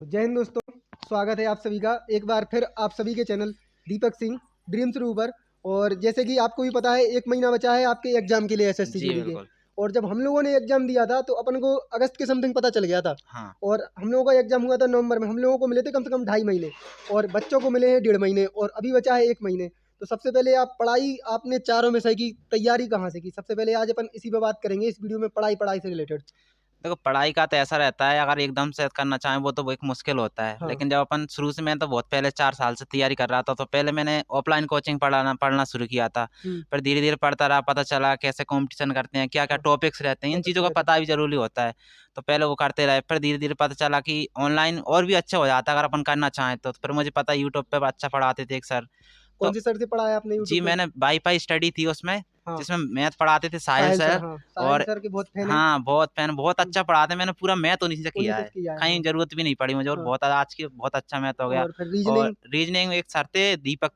जय हिंद दोस्तों, स्वागत है आप सभी का एक बार फिर आप सभी के चैनल दीपक सिंह ड्रीम्स रू पर। और जैसे कि आपको भी पता है, 1 महीना बचा है आपके एग्जाम के लिए, एसएससी जी, जीडी के। बिल्कुल। और जब हम लोगों ने एग्जाम दिया था तो अपन को अगस्त के समथिंग पता चल गया था। हाँ, और हम लोगों का एग्जाम हुआ था नवंबर में, हम लोगों को मिले थे कम से कम 2.5 महीने, और बच्चों को मिले हैं 1.5 महीने, और अभी बचा है 1 महीने। तो सबसे पहले आप पढ़ाई आपने चारों में से की तैयारी कहाँ से की? सबसे पहले आज अपन इसी पे बात करेंगे इस वीडियो में, पढ़ाई से रिलेटेड। देखो पढ़ाई का तो ऐसा रहता है, अगर एकदम से करना चाहें वो तो एक मुश्किल होता है। हाँ। लेकिन जब अपन शुरू से, मैं तो बहुत पहले 4 साल से तैयारी कर रहा था, तो पहले मैंने ऑफलाइन कोचिंग पढ़ना शुरू किया था। हम्म। फिर धीरे-धीरे पढ़ता रहा, पता चला कैसे कॉम्पिटिशन करते हैं, क्या-क्या हाँ। टॉपिक्स रहते हैं, इन टॉपिक्स चीज़ों का रहते हैं। पता भी ज़रूरी होता है। तो पहले वो करते रहे, फिर धीरे-धीरे पता चला कि ऑनलाइन और भी अच्छा हो जाता है अगर अपन करना चाहें तो। फिर मुझे पता है यूट्यूब पे अच्छा पढ़ाते थे एक सर। कौन तो सी सर से पढ़ा है आपने यूट्यूब जी, पे? मैंने वाईफ़ाई स्टडी थी उसमें, हाँ। जिसमें मैथ पढ़ाते थे साहिल साहिल सर, सर। हाँ, साहिल और सर के बहुत फैन हैं। हाँ, बहुत फैन, बहुत हुँ, अच्छा पढ़ाते हैं। मैंने पूरा मैथ उन्हीं से उन्हीं किया से है। किया है, कहीं हाँ, ज़रूरत भी नहीं पड़ी मुझे, और हाँ। बहुत आज की बहुत अच्छा मैथ हो गया। और फिर और रीज़निंग रीज़निंग में एक सर थे दीपक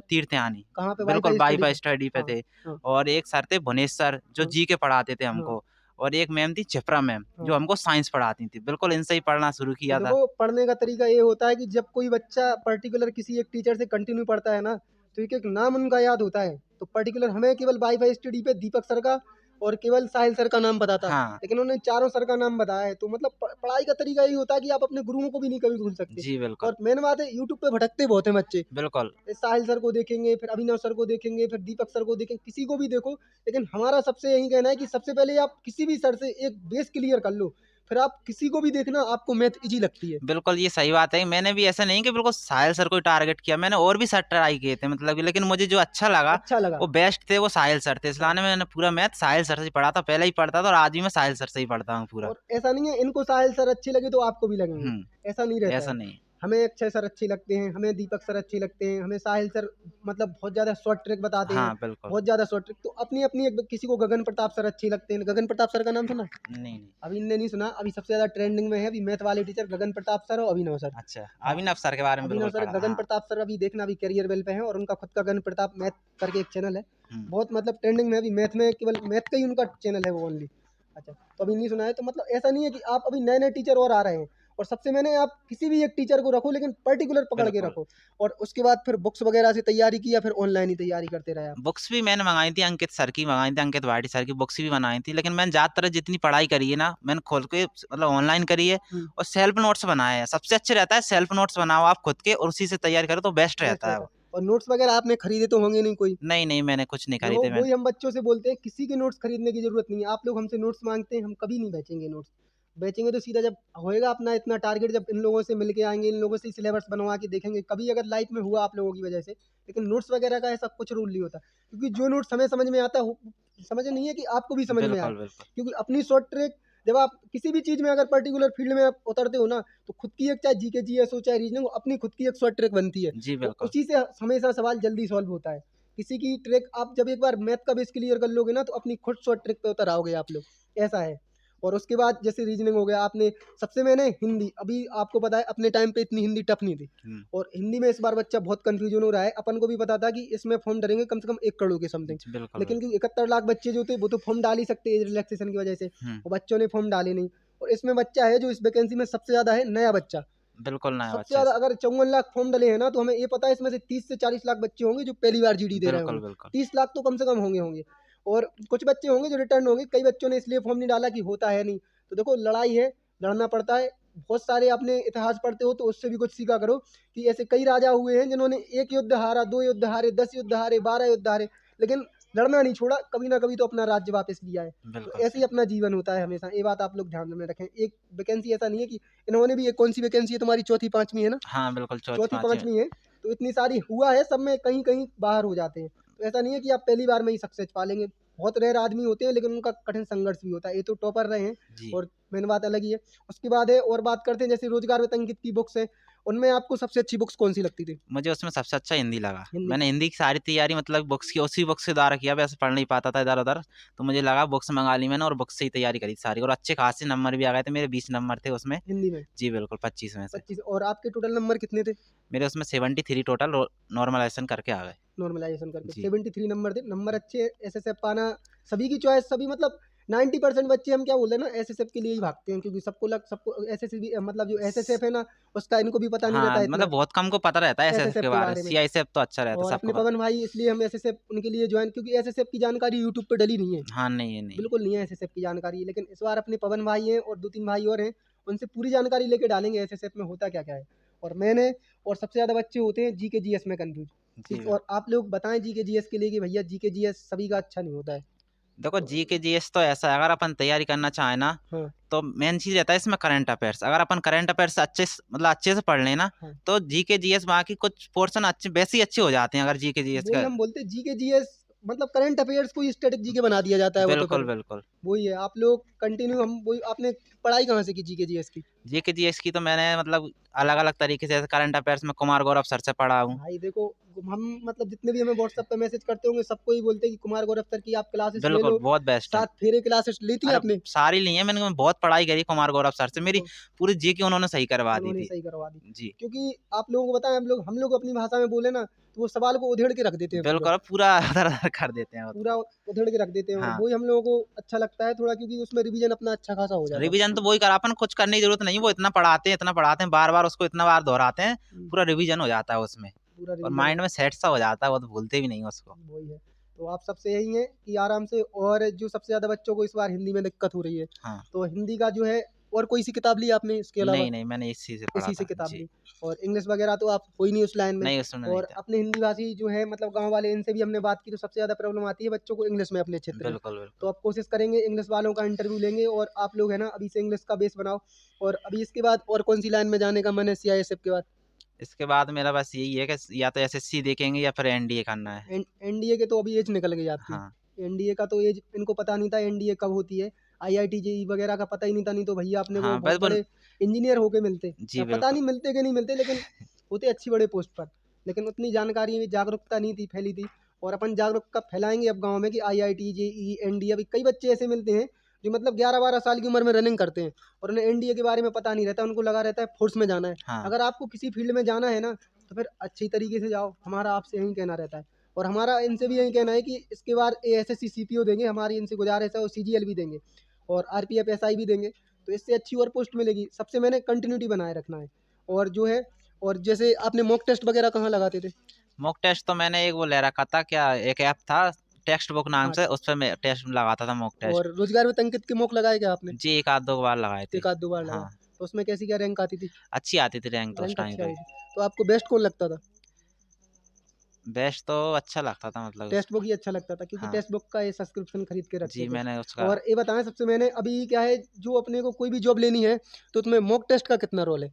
तीर्थयानी, कहाँ पे? बिल्कुल वाई-फाई स्टडी वाई-फाई पे? स्टडी पे हाँ, थे। हाँ, और एक सर थे भुवनेश सर, जो हाँ, जीके पढ़ाते थे हाँ, हमको। और एक मैम थी चित्रा मैम, हाँ। जो हमको साइंस पढ़ाती थी। बिल्कुल इनसे ही पढ़ना शुरू तो किया था। देखो, पढ़ने का तरीका ये होता है कि जब कोई बच्चा पर्टिकुलर किसी एक टीचर से कंटिन्यू पढ़ता है ना, तो एक-एक नाम उनका याद होता है। तो पर्टिकुलर हमें केवल वाई-फाई स्टडी पे दीपक सर का और केवल साहिल सर का नाम पता था। हाँ, लेकिन उन्होंने चारों सर का नाम बताया है। तो मतलब पढ़ाई का तरीका यही होता है कि आप अपने गुरुओं को भी नहीं कभी भूल सकते। जी बिल्कुल, और मेन बात है, यूट्यूब पे भटकते बहुत हैं बच्चे। बिल्कुल। साहिल सर को देखेंगे, फिर अभिनव सर को देखेंगे, फिर दीपक सर को देखेंगे, किसी को भी देखो। लेकिन हमारा सबसे यही कहना है कि सबसे पहले आप किसी भी सर से एक बेस क्लियर कर लो, फिर आप किसी को भी देखना, आपको मैथ ईज़ी लगती है। बिल्कुल, ये सही बात है। मैंने भी ऐसा नहीं कि बिल्कुल साहिल सर को ही टारगेट किया, मैंने और भी सर ट्राई किए थे मतलब कि, लेकिन मुझे जो अच्छा लगा, अच्छा लगा। वो बेस्ट थे, वो साहिल सर थे। हाँ। इसलिए मैंने पूरा मैथ साहिल सर से ही पढ़ा था, पहले ही पढ़ता था, और आज भी मैं साहिल सर से ही पढ़ता हूँ पूरा। और ऐसा नहीं है इनको साहिल सर अच्छे लगे तो आपको भी लगेंगे, हुँ, ऐसा नहीं रहता ऐसा है। नहीं। हमें अक्षय सर अच्छे लगते हैं, हमें दीपक सर अच्छे लगते हैं, हमें साहिल सर मतलब बहुत ज़्यादा शॉर्ट ट्रिक बताते हैं, हाँ, बिल्कुल। बहुत ज़्यादा शॉर्ट ट्रिक। तो अपनी-अपनी एक, किसी को गगन प्रताप सर अच्छे लगते हैं। गगन प्रताप सर का नाम सुना? नहीं, नहीं। अभी इनने नहीं सुना, अभी सबसे ज़्यादा ट्रेंडिंग में है अभी मैथ वाले टीचर गगन प्रताप सर और अभिनव सर। अच्छा, हाँ, अभिनव सर के बारे में अभिनव बिल्कुल सर, पढ़ा, गगन हाँ। प्रताप सर अभी देखना, अभी करियर बेल पे हैं, और उनका खुद का गगन प्रताप मैथ करके एक चैनल है। हुँ। बहुत मतलब ट्रेंडिंग में, अभी मैथ में केवल मैथ का ही उनका चैनल है वो ओनली। अच्छा, तो अभी नहीं सुना है, तो मतलब ऐसा नहीं है कि आप अभी नए-नए टीचर और आ रहे हैं। और सबसे मैंने आप किसी भी एक टीचर को रखो, लेकिन पर्टिकुलर पकड़ के बिल्कुल। रखो। और उसके बाद फिर बुक्स वगैरह से तैयारी की या फिर ऑनलाइन ही तैयारी करते रहे आप? बुक्स भी मैंने मँगाई थी, अंकित सर की मँगाई थी, अंकित भाटी सर की बुक्स भी बनाई थी। लेकिन मैंने ज़्यादातर जितनी पढ़ाई करी है ना, मैंने खोल के मतलब ऑनलाइन करी है, हुँ, और सेल्फ नोट्स बनाए हैं। सबसे अच्छे रहता है सेल्फ नोट्स बनाओ आप खुद के, और उसी से तैयारी करो तो बेस्ट बेस्ट रहता है रहता है। वो। और नोट्स वगैरह आपने खरीदे तो होंगे नहीं कोई? नहीं, नहीं, मैंने कुछ नहीं देखो, खरीदे मैंने। वही हम बच्चों से बोलते हैं, किसी के नोट्स खरीदने की ज़रूरत नहीं है। आप लोग हमसे नोट्स माँगते हैं, हम कभी नहीं बेचेंगे नोट्स। बेचेंगे तो सीधा जब होएगा अपना इतना टारगेट, जब इन लोगों से मिल के आएँगे, इन लोगों से सिलेबस बनवा के देखेंगे, कभी अगर लाइफ में हुआ आप लोगों की वजह से। लेकिन नोट्स वगैरह का ऐसा कुछ रूल नहीं होता। क्योंकि जो नोट्स हमें समझ में आता हो, समझ नहीं है कि आपको भी समझ में आए। बिल्कुल, बिल्कुल। क्योंकि अपनी शॉर्ट ट्रिक, जब आप किसी भी चीज़ में अगर पर्टिकुलर फ़ील्ड में आप उतरते हो ना, तो खुद की एक, चाहे जीके, जीएस हो, चाहे रीजनिंग हो, अपनी खुद की एक शॉर्ट ट्रिक बनती है। जी, और बिल्कुल। उसी से हमेशा सवाल जल्दी सॉल्व होता है। किसी की ट्रिक आप जब एक बार मैथ का बेस क्लियर कर लोगे ना, तो अपनी खुद शॉर्ट ट्रिक पे उतर आओगे आप लोग, ऐसा है। और उसके बाद जैसे रीजनिंग हो गया, आपने सबसे मैंने हिंदी, अभी आपको पता है अपने टाइम पे इतनी हिंदी टफ नहीं थी। हुँ, और हिंदी में इस बार बच्चा बहुत कन्फ्यूजन हो रहा है। अपन को भी पता था कि इसमें फॉर्म डलेंगे कम से कम 1 करोड़ के समथिंग। जी, बिल्कुल, लेकिन बिल्कुल। क्योंकि 71 लाख बच्चे जो थे, वो तो फॉर्म डाल ही सकते हैं रिलैक्सेशन की वजह से। हुँ, वो बच्चों ने फॉर्म डाले नहीं। और इसमें बच्चा है जो इस वैकेंसी में सबसे ज़्यादा है, नया बच्चा। बिल्कुल नया सबसे बच्चा ज़्यादा से। अगर 54 लाख फॉर्म डले हैं ना, तो हमें ये पता है इसमें से 30 से 40 लाख बच्चे होंगे जो पहली बार जीडी दे रहे बिल्कुल, होंगे। बिल्कुल। 30 लाख तो कम से कम होंगे। और कुछ बच्चे होंगे जो रिटर्न होंगे। कई बच्चों ने इसलिए फॉर्म नहीं डाला कि होता है नहीं। तो देखो, लड़ाई है, लड़ना पड़ता है। बहुत सारे आपने इतिहास पढ़ते हो तो उससे भी कुछ सीखा करो कि ऐसे कई राजा हुए हैं जिन्होंने 1 युद्ध हारा, 2 युद्ध हारे, 10 युद्ध हारे, 12 युद्ध हारे, लेकिन लड़ना नहीं छोड़ा। कभी ना कभी तो अपना राज्य वापस लिया है। तो बिल्कुल ऐसे ही सही। अपना जीवन होता है हमेशा। ये बात आप लोग ध्यान में रखें। एक वैकेंसी ऐसा नहीं है कि इन्होंने भी, ये कौन-सी वैकेंसी है तुम्हारी? चौथी, 5वीं है ना? हाँ, बिल्कुल चौथी चौथी, पाँचवीं में। 5वीं है। तो इतनी सारी हुआ है, सब में कहीं-कहीं बाहर हो जाते हैं। तो ऐसा नहीं है कि आप पहली बार में ही सक्सेस पा लेंगे। बहुत रेयर आदमी होते हैं, लेकिन उनका कठिन संघर्ष भी होता है। ये तो टॉपर रहे हैं, जी। और मेन बात अलग ही है। उसके बाद है, और बात करते हैं जैसे रोज़गार वेतन की बुक्स हैं, उनमें आपको सबसे अच्छी बुक्स कौन-सी लगती थी? मुझे उसमें सबसे अच्छा हिंदी लगा। हिंदी मैंने की? हिंदी की सारी तैयारी मतलब बुक्स की, उसी बुक से द्वारा किया, वैसे पढ़ नहीं पाता था इधर-उधर। तो मुझे लगा बुक्स मँगा ली मैंने, और बुक्स से ही तैयारी करी सारी, और अच्छे खासे नंबर भी आ गए थे मेरे, 20 नंबर थे उसमें। हिंदी में जी, बिल्कुल 25 में से। 25, और आपके टोटल नंबर कितने थे? मेरे उसमें 73 टोटल नॉर्मलाइज़ेशन करके आ गए। नॉर्मलाइज़ेशन करके जी। 73 नंबर थे। नंबर अच्छे, एसएसएफ पाना, सभी की चॉइस, सभी मतलब 90% बच्चे हम क्या बोलते हैं ना, एसएसएफ के लिए ही भागते हैं, क्योंकि सबको एसएसएफ मतलब जो एसएसएफ है ना, उसका इनको भी पता नहीं रहता हाँ, है इतना मतलब बहुत कम को पता रहता है एसएसएफ एसएसएफ के के बारे में, बारे में। सीआईएसएफ तो अच्छा रहता है, और सबको अपने पता। पवन भाई, इसलिए हम एसएसएफ उनके लिए ज्वाइन, क्योंकि एसएसएफ की जानकारी यूट्यूब पे डली नहीं है, हाँ, नहीं है, नहीं। बिल्कुल नहीं है एसएसएफ की जानकारी। लेकिन इस बार अपने पवन भाई हैं और 2-3 भाई और हैं, उनसे पूरी जानकारी लेके डालेंगे एसएसएफ में होता क्या-क्या है। और मैंने और सबसे ज़्यादा बच्चे होते हैं जीके जीएस में कन्फ्यूज़। जी, और आप लोग बताएँ जीके जीएस के लिए कि भैया जीके जीएस सभी का अच्छा नहीं होता है। देखो जीके जीएस तो ऐसा है, अगर अपन तैयारी करना चाहें ना, हाँ, तो मेन चीज़ रहता है इसमें करंट अफेयर्स। अगर अपन करंट अफेयर्स अच्छे से पढ़ लें ना, हाँ। तो जीके जीएस वहाँ की कुछ पोर्शन अच्छे वैसे ही अच्छे हो जाते हैं, अगर जीके जीएस वही का। हम बोलते हैं जीके जीएस, मतलब करंट अफेयर्स को ही स्टैटिक जीके बना दिया जाता है वो तो बिल्कुल, फिर। बिल्कुल। वही है, आप लोग कंटिन्यू हम वही आपने पढ़ाई कहाँ से की जीके जीएस की? जीके जीएस की तो मैंने मतलब अलग-अलग तरीके से, करंट अफेयर्स में कुमार गौरव सर से पढ़ा हूँ। भाई देखो, हम मतलब जितने भी हमें व्हाट्सएप पे मैसेज करते होंगे सबको ही बोलते हैं कि कुमार गौरव सर की आप क्लासेस ले बिल्कुल, लो। बहुत बेस्ट है। 7 फेरे क्लासेस ली थी अरे आपने? सारी ली हैं मैंने, बहुत पढ़ाई करी कुमार गौरव सर से, मेरी तो पूरी जीके उन्होंने सही करवा दी उन्होंने थी। सही करवा दी। जी, क्योंकि आप लोगों को बताएँ, हम लोग अपनी भाषा में बोले ना, तो वो सवाल को उधेड़ के रख देते हैं पूरा। बिल्कुल पूरा अदर-अदर कर देते हैं वो तो। पूरा उधेड़ के रख देते हैं, और हाँ। वही हम लोगों को अच्छा लगता है थोड़ा, क्योंकि उसमें रिवीजन अपना अच्छा खासा हो जाता है। रिवीजन तो वही करा, अपन कुछ करने की जरूरत नहीं, वो इतना पढ़ाते हैं, बार-बार उसको इतना बार दोहराते हैं, हुँ, पूरा रिवीजन हो जाता है उसमें, पूरा और रिवीजन माइंड में सेट सा हो जाता है, वो तो भूलते भी नहीं उसको। वही है। तो आप सबसे यही है कि आराम से, और जो सबसे ज़्यादा बच्चों को इस बार हिंदी में दिक्कत हो रही है, हाँ। तो हिंदी का जो है, और कोई सी किताब ली आपने इसके अलावा? नहीं, नहीं, मैंने इसी से पढ़ा इसी से था। किताब जी। ली। और इंग्लिश वगैरह तो आप हो ही नहीं उस लाइन में। नहीं, उसमें नहीं और था। अपने हिंदी भाषी जो है, मतलब गाँव वाले, इनसे भी हमने बात की, तो सबसे ज़्यादा प्रॉब्लम आती है बच्चों को इंग्लिश में अपने क्षेत्र में। बिल्कुल, तो बिल्कुल। अब कोशिश करेंगे, इंग्लिश वालों का इंटरव्यू लेंगे, और आप लोग है ना अभी से इंग्लिश का बेस बनाओ। और अभी इसके बाद और कौन-सी लाइन में जाने का मन है सीआईएसएफ के बाद? इसके बाद मेरा बस यही है कि या तो एसएससी देखेंगे या फिर एनडीए करना है। एनडीए के तो अभी एज निकल गई आपकी। हाँ। एनडीए का तो एज इनको पता नहीं था एनडीए कब होती है। आईआईटी, जेईई वगैरह का पता ही नहीं था, नहीं तो भैया अपने को हाँ, बहुत बिल्कुल। बड़े इंजीनियर होके मिलते। जी, अब पता बिल्कुल। नहीं मिलते कि नहीं मिलते, लेकिन होते अच्छी बड़े पोस्ट पर। लेकिन उतनी जानकारी, जागरूकता नहीं थी, फैली थी। और अपन जागरूकता फैलाएँगे अब गाँव में कि आईआईटी, जेईई, एनडीए, अभी कई बच्चे ऐसे मिलते हैं जो मतलब 11-12 साल की उम्र में रनिंग करते हैं, और उन्हें एनडीए के बारे में पता नहीं रहता, उनको लगा रहता है फोर्स में जाना है। हाँ। अगर आपको किसी फील्ड में जाना है ना, तो फिर अच्छी तरीके से जाओ, हमारा आपसे यही कहना रहता है। और हमारा इनसे भी यही कहना है कि इसके बाद एएसएससी सीपीओ देंगे, हमारी इनसे गुजारिश है, और सीजीएल भी देंगे, और आरपीएफ एसआई भी देंगे, तो इससे अच्छी और पोस्ट मिलेगी। सबसे मैंने कंटिन्यूटी बनाए रखना है। और जो है, और जैसे आपने मॉक टेस्ट वगैरह कहाँ लगाते थे? मॉक टेस्ट तो मैंने एक वो ले रखा था, क्या एक ऐप था टेक्स्ट बुक नाम हाँ, से, उस पे मैं टेस्ट लगाता था, मॉक टेस्ट। और रोजगार में अंकित के मॉक लगाए क्या आपने? जी, 1 आध 2 बार लगाए थे। 1 आध 2 बार लगाए, हाँ, तो उसमें कैसी क्या रैंक आती थी? अच्छी आती थी रैंक तो उस रैंक टाइम अच्छी पे। आई थी। तो आपको बेस्ट कौन लगता था? बेस्ट तो अच्छा लगता था मतलब टेक्स्ट बुक उसका। ही अच्छा लगता था, क्योंकि हाँ। टेक्स्ट बुक का ये सब्सक्रिप्शन खरीद के रखते जी, थे। मैंने उसका। और ये बताएँ, सबसे मैंने अभी क्या है, जो अपने को कोई भी जॉब लेनी है, तो उसमें मॉक टेस्ट का कितना रोल है?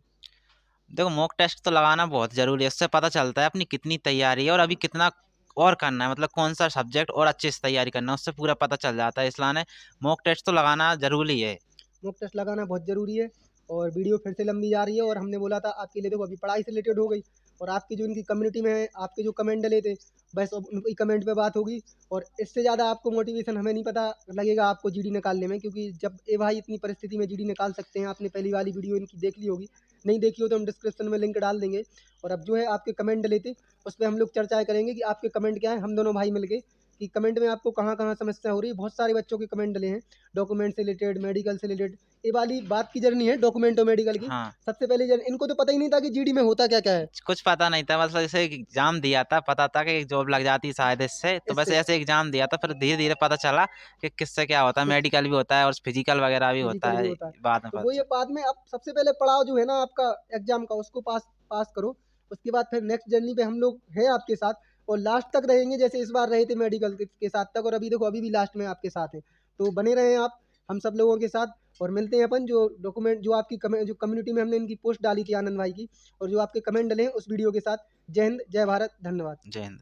देखो मॉक टेस्ट तो लगाना बहुत ज़रूरी है, उससे पता चलता है अपनी कितनी तैयारी है और अभी कितना और करना है, मतलब कौन-सा सब्जेक्ट और अच्छे से तैयारी करना है, उससे पूरा पता चल जाता है, इसलिए मॉक टेस्ट तो लगाना ज़रूरी है। मॉक टेस्ट लगाना बहुत ज़रूरी है। और वीडियो फिर से लंबी जा रही है, और हमने बोला था आपके लिए, देखो अभी पढ़ाई से रिलेटेड हो गई, और आपकी जो इनकी कम्युनिटी में है, आपके जो कमेंट डले थे, बस अब उनकी कमेंट पे बात होगी। और इससे ज़्यादा आपको मोटिवेशन हमें नहीं पता लगेगा आपको जीडी निकालने में, क्योंकि जब ये भाई इतनी परिस्थिति में जीडी निकाल सकते हैं, आपने पहली वाली वीडियो इनकी देख ली होगी, नहीं देखी हो तो हम डिस्क्रिप्शन में लिंक डाल देंगे। और अब जो है आपके कमेंट डले थे, उस पे हम लोग चर्चाएँ करेंगे कि आपके कमेंट क्या हैं, हम दोनों भाई मिल के, कि कमेंट में आपको कहाँ-कहाँ समस्या हो रही है। बहुत सारे बच्चों के कमेंट डले हैं, डॉक्यूमेंट से रिलेटेड, मेडिकल से रिलेटेड। ये वाली बात की जर्नी है डॉक्यूमेंट और मेडिकल की। हाँ, सबसे पहले इनको तो पता ही नहीं था कि जीडी में होता क्या-क्या है। कुछ पता नहीं था, मतलब जैसे एक एग्ज़ाम दिया था, पता था कि जॉब लग जाती है शायद इससे, तो बस इससे ऐसे एग्ज़ाम दिया था, फिर धीरे-धीरे पता चला कि किससे क्या होता है, किस मेडिकल भी होता है और फिज़िकल वगैरह भी होता फिजिकल भी है, होता है। बाद में तो पता वो ये चला। बाद में, आप सबसे पहले पड़ाव जो है ना आपका एग्ज़ाम का, उसको पास पास करो। उसके बाद फिर नेक्स्ट जर्नी पे हम लोग हैं आपके साथ, और लास्ट तक रहेंगे, जैसे इस बार रहे थे मेडिकल के साथ तक, और अभी देखो अभी भी लास्ट में आपके साथ हैं। तो बने रहें आप हम सब लोगों के साथ, और मिलते हैं अपन, जो डॉक्यूमेंट जो आपकी जो कम्युनिटी में हमने इनकी पोस्ट डाली थी आनंद भाई की, और जो आपके कमेंट डले हैं उस वीडियो के साथ। जय हिंद, जय भारत, धन्यवाद। जय हिंद।